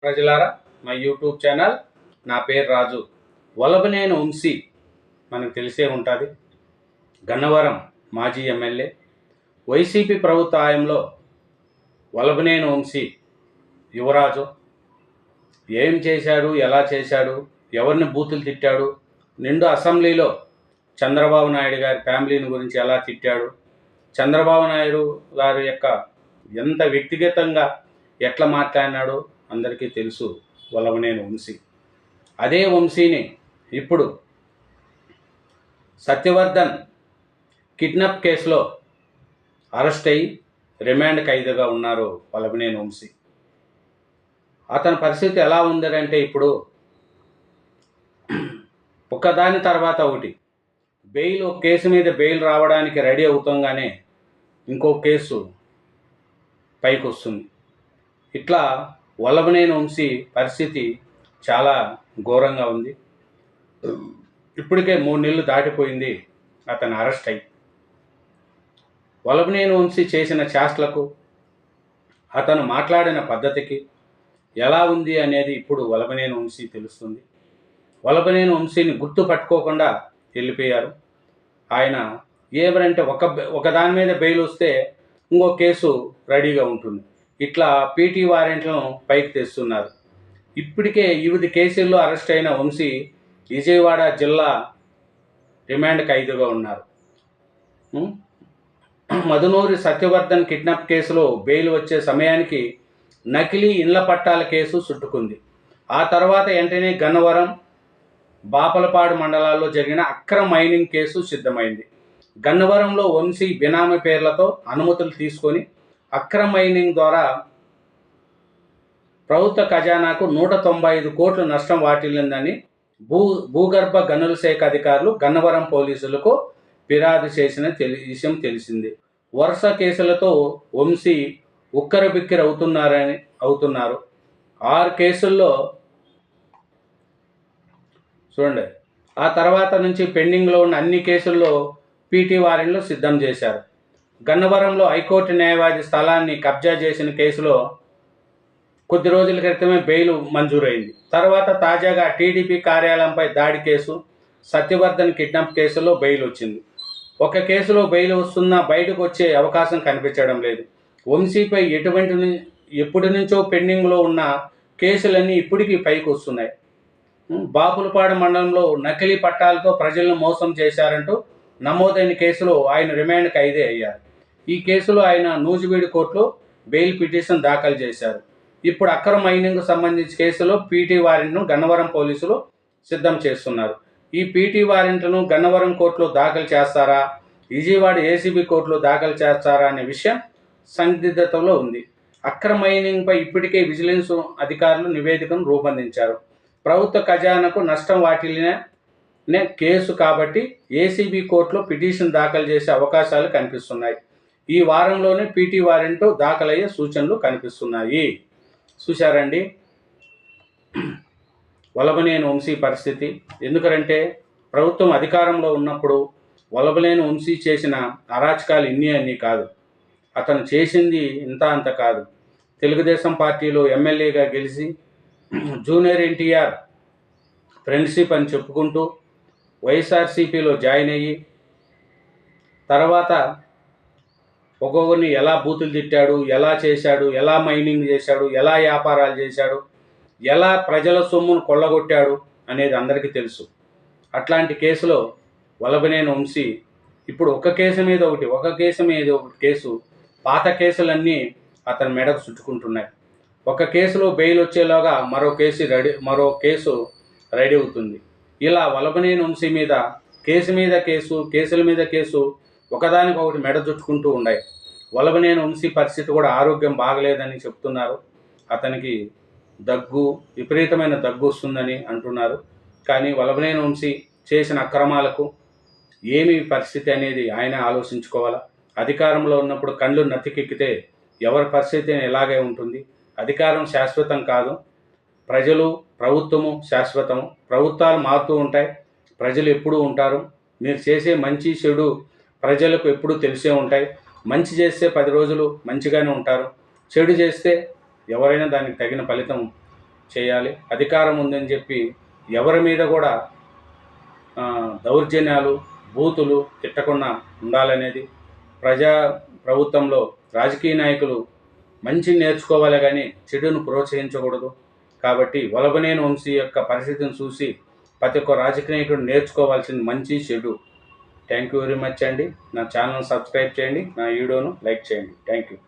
ప్రజలారా, మా YouTube channel. నా పేరు రాజు. వల్లభనేని వంశీ మనకు తెలిసే ఉంటుంది. గన్నవరం మాజీ ఎమ్మెల్యే. వైసీపీ ప్రభుత్వ హయాంలో వల్లభనేని వంశీ యువరాజు ఏం చేశాడు, ఎలా చేశాడు, ఎవరిని బూతులు తిట్టాడు, నిండు అసెంబ్లీలో చంద్రబాబు నాయుడు గారి ఫ్యామిలీని గురించి ఎలా తిట్టాడు, చంద్రబాబు నాయుడు గారి యొక్క ఎంత వ్యక్తిగతంగా ఎట్లా మాట్లాడినాడో అందరికీ తెలుసు. వల్లభనేని వంశీ. అదే వంశీని ఇప్పుడు సత్యవర్ధన్ కిడ్నాప్ కేసులో అరెస్ట్ అయ్యి రిమాండ్ ఖైదుగా ఉన్నారు వల్లభనేని వంశీ. అతని పరిస్థితి ఎలా ఉందంటే ఇప్పుడు ఒకదాని తర్వాత ఒకటి బెయిల్, ఒక కేసు మీద బెయిల్ రావడానికి రెడీ అవుతుంగానే ఇంకో కేసు పైకి వస్తుంది. ఇట్లా వల్లభనేని వంశీ పరిస్థితి చాలా ఘోరంగా ఉంది. ఇప్పటికే 3 నెలలు దాటిపోయింది అతను అరెస్ట్ అయ్యి. వల్లభనేని వంశీ చేసిన చేష్టలకు, అతను మాట్లాడిన పద్ధతికి ఎలా ఉంది అనేది ఇప్పుడు వల్లభనేని వంశీ తెలుస్తుంది. వల్లభనేని వంశీని గుర్తుపట్టుకోకుండా వెళ్ళిపోయారు. ఆయన ఏమనంటే ఒక దాని మీద బెయిల్ వస్తే ఇంకో కేసు రెడీగా ఉంటుంది. ఇట్లా పీటీ వారెంట్లను పైకి తెస్తున్నారు. ఇప్పటికే వివిధ కేసుల్లో అరెస్ట్ అయిన వంశీ విజయవాడ జిల్లా రిమాండ్ ఖైదుగా ఉన్నారు. మధునూరి సత్యవర్ధన్ కిడ్నాప్ కేసులో బెయిల్ వచ్చే సమయానికి నకిలీ ఇండ్ల పట్టాల కేసు చుట్టుకుంది. ఆ తర్వాత వెంటనే గన్నవరం, బాపలపాడు మండలాల్లో జరిగిన అక్రమ మైనింగ్ కేసు సిద్ధమైంది. గన్నవరంలో వంశీ బినామీ పేర్లతో అనుమతులు తీసుకొని అక్రమ మైనింగ్ ద్వారా ప్రభుత్వ ఖజానాకు 195 కోట్ల నష్టం వాటిల్లిందని భూగర్భ గనుల శాఖ అధికారులు గన్నవరం పోలీసులకు ఫిర్యాదు చేసిన విషయం తెలిసింది. వరుస కేసులతో వంశీ ఉక్కరబిక్కిరి అవుతున్నారు. 6 కేసుల్లో చూడండి. ఆ తర్వాత నుంచి పెండింగ్లో ఉన్న అన్ని కేసుల్లో పీటీ వారెంట్లు సిద్ధం చేశారు. గన్నవరంలో హైకోర్టు న్యాయవాది స్థలాన్ని కబ్జా చేసిన కేసులో కొద్ది రోజుల క్రితమే బెయిల్ మంజూరైంది. తర్వాత తాజాగా టీడీపీ కార్యాలయంపై దాడి కేసు, సత్యవర్ధన్ కిడ్నాప్ కేసులో బెయిల్ వచ్చింది. ఒక కేసులో బెయిల్ వస్తున్నా బయటకు వచ్చే అవకాశం కనిపించడం లేదు. వంశీపై ఎప్పటి నుంచో పెండింగ్లో ఉన్న కేసులన్నీ ఇప్పటికీ పైకి వస్తున్నాయి. బాపులపాడు మండలంలో నకిలీ పట్టాలతో ప్రజలను మోసం చేశారంటూ నమోదైన కేసులో ఆయన రిమాండ్ ఖైదీ అయ్యారు. ఈ కేసులో ఆయన నూజివీడు కోర్టులో బెయిల్ పిటిషన్ దాఖలు చేశారు. ఇప్పుడు అక్రమ మైనింగ్కు సంబంధించిన కేసులో పీటీ వారెంట్ను గన్నవరం పోలీసులు సిద్ధం చేస్తున్నారు. ఈ పీటీ వారెంట్లను గన్నవరం కోర్టులో దాఖలు చేస్తారా, విజయవాడ ఏసీబీ కోర్టులో దాఖలు చేస్తారా అనే విషయం సందిగ్ధతలో ఉంది. అక్రమ మైనింగ్పై ఇప్పటికే విజిలెన్స్ అధికారులు నివేదికను రూపొందించారు. ప్రభుత్వ ఖజానాకు నష్టం వాటిల్లిన కేసు కాబట్టి ఏసీబీ కోర్టులో పిటిషన్ దాఖలు చేసే అవకాశాలు కనిపిస్తున్నాయి. ఈ వారంలోనే పీటీ వారెంట్ దాఖలయ్యే సూచనలు కనిపిస్తున్నాయి. చూశారండి వల్లభనేని వంశీ పరిస్థితి. ఎందుకంటే ప్రభుత్వం అధికారంలో ఉన్నప్పుడు వల్లభనేని వంశీ చేసిన అరాచకాలు అన్నీ కాదు. అతను చేసింది ఇంత అంత కాదు. తెలుగుదేశం పార్టీలో ఎమ్మెల్యేగా గెలిచి జూనియర్ ఎన్టీఆర్ ఫ్రెండ్షిప్ అని చెప్పుకుంటూ వైఎస్ఆర్సీపీలో జాయిన్ అయ్యి తర్వాత ఒక్కొక్కరిని ఎలా బూతులు తిట్టాడు, ఎలా చేశాడు, ఎలా మైనింగ్ చేశాడు, ఎలా వ్యాపారాలు చేశాడు, ఎలా ప్రజల సొమ్మును కొల్లగొట్టాడు అనేది అందరికీ తెలుసు. అట్లాంటి కేసులో వల్లభనేని వంశీ ఇప్పుడు ఒక కేసు మీద ఒకటి కేసు పాత కేసులన్నీ అతని మెడకు చుట్టుకుంటున్నాయి. ఒక కేసులో బెయిల్ వచ్చేలాగా మరో కేసు రెడీ అవుతుంది. ఇలా వల్లభనేని వంశీ మీద కేసుల మీద కేసు ఒకదానికొకటి మెడ చుట్టుకుంటూ ఉన్నాయి. వల్లభనేని వంశీ పరిస్థితి కూడా ఆరోగ్యం బాగలేదని చెప్తున్నారు. అతనికి విపరీతమైన దగ్గు వస్తుందని అంటున్నారు. కానీ వల్లభనేని వంశీ చేసిన అక్రమాలకు ఏమి పరిస్థితి అనేది ఆయన ఆలోచించుకోవాలా. అధికారంలో ఉన్నప్పుడు కళ్ళు నత్తికెక్కితే ఎవరి పరిస్థితి ఎలాగే ఉంటుంది. అధికారం శాశ్వతం కాదు. ప్రజలు, ప్రభుత్వము శాశ్వతం. ప్రభుత్వాలు మారుతూ ఉంటాయి, ప్రజలు ఎప్పుడూ ఉంటారు. మీరు చేసే మంచి చెడు ప్రజలకు ఎప్పుడూ తెలిసే ఉంటాయి. మంచి చేస్తే 10 రోజులు మంచిగానే ఉంటారు, చెడు చేస్తే ఎవరైనా దానికి తగిన ఫలితం చేయాలి. అధికారం ఉందని చెప్పి ఎవరి మీద కూడా దౌర్జన్యాలు, బూతులు తిట్టకుండా ఉండాలనేది ప్రభుత్వంలో రాజకీయ నాయకులు మంచి నేర్చుకోవాలి కానీ చెడును ప్రోత్సహించకూడదు. కాబట్టి వల్లభనేని వంశీ యొక్క పరిస్థితిని చూసి ప్రతి ఒక్క రాజకీయ నాయకుడు నేర్చుకోవాల్సింది మంచి, చెడు. థ్యాంక్ యూ వెరీ మచ్ అండి. నా ఛానల్ సబ్స్క్రైబ్ చేయండి, నా వీడియోను లైక్ చేయండి. Thank you.